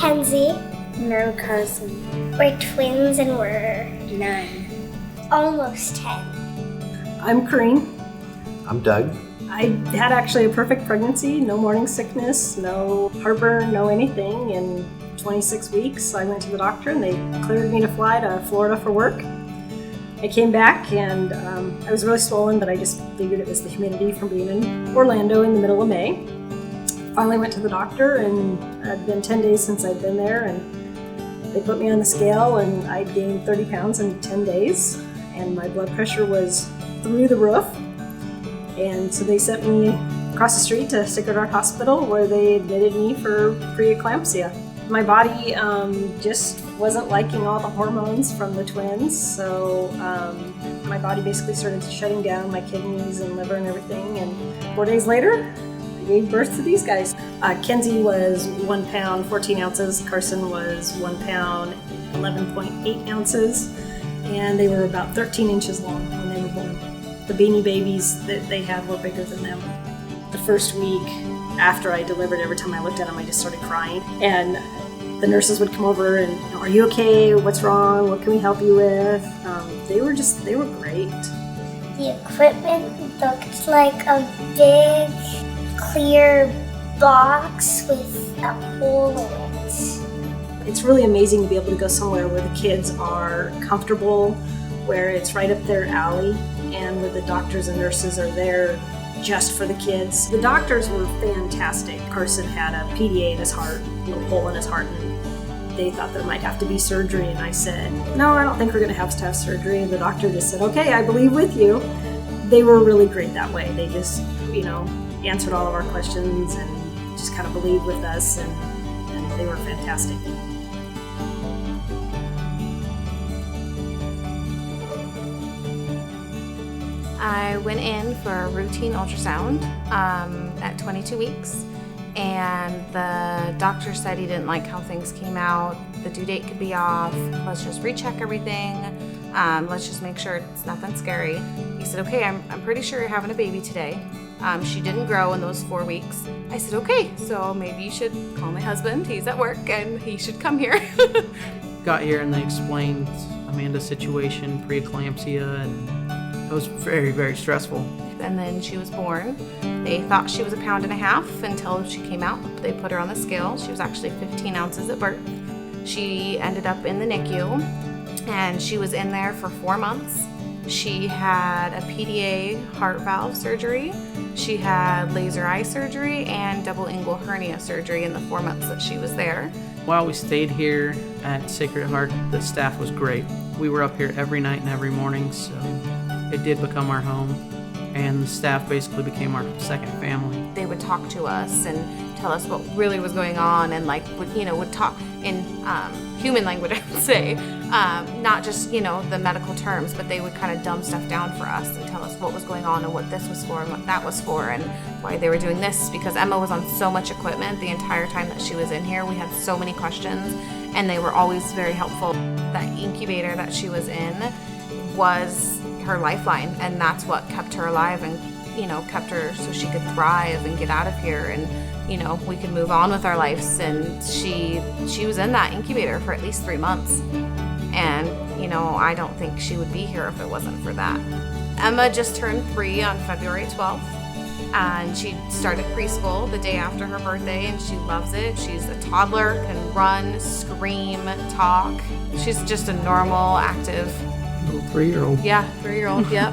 Kenzie. And I'm Carson. We're twins and we're 9. almost 10. I'm Corinne. I'm Doug. I had actually a perfect pregnancy, no morning sickness, no heartburn, no anything. In 26 weeks, I went to the doctor and they cleared me to fly to Florida for work. I came back and I was really swollen, but I just figured it was the humidity from being in Orlando in the middle of May. Finally went to the doctor, and it had been 10 days since I'd been there, and they put me on the scale and I'd gained 30 pounds in 10 days, and my blood pressure was through the roof. And so they sent me across the street to Sacred Heart Hospital, where they admitted me for preeclampsia. My body just wasn't liking all the hormones from the twins, so my body basically started shutting down my kidneys and liver and everything. And 4 days later, I gave birth to these guys. Kenzie was 1 pound, 14 ounces. Carson was 1 pound, 11.8 ounces. And they were about 13 inches long when they were born. The beanie babies that they had were bigger than them. The first week after I delivered, every time I looked at them, I just started crying. And the nurses would come over and, are you okay? What's wrong? What can we help you with? They were great. The equipment looked like a big, clear box with a hole in it. It's really amazing to be able to go somewhere where the kids are comfortable, where it's right up their alley, and where the doctors and nurses are there just for the kids. The doctors were fantastic. Carson had a PDA in his heart, a little hole in his heart, and they thought there might have to be surgery. And I said, no, I don't think we're going to have surgery. And the doctor just said, okay, I believe with you. They were really great that way. They just, answered all of our questions and just kind of believed with us, and they were fantastic. I went in for a routine ultrasound at 22 weeks, and the doctor said he didn't like how things came out. The due date could be off. Let's just recheck everything. Let's just make sure it's nothing scary. He said, okay, I'm pretty sure you're having a baby today. She didn't grow in those 4 weeks. I said, okay, so maybe you should call my husband. He's at work and he should come here. Got here and they explained Amanda's situation, preeclampsia, and it was very, very stressful. And then she was born. They thought she was 1.5 pounds until she came out. They put her on the scale. She was actually 15 ounces at birth. She ended up in the NICU, and she was in there for 4 months. She had a PDA heart valve surgery. She had laser eye surgery and double inguinal hernia surgery in the 4 months that she was there. While we stayed here at Sacred Heart, the staff was great. We were up here every night and every morning, so it did become our home, and the staff basically became our second family. They would talk to us and tell us what really was going on, and would talk in human language, I would say, not just the medical terms, but they would kind of dumb stuff down for us and tell us what was going on and what this was for and what that was for and why they were doing this, because Emma was on so much equipment the entire time that she was in here. We had so many questions, and they were always very helpful. That incubator that she was in was her lifeline, and that's what kept her alive and kept her so she could thrive and get out of here, and we could move on with our lives. And she was in that incubator for at least 3 months, and I don't think she would be here if it wasn't for that. Emma just turned 3 on February 12th, and she started preschool the day after her birthday, and she loves it. She's a toddler, can run, scream, talk. She's just a normal, active Little 3-year-old. Yeah, 3-year-old, yep.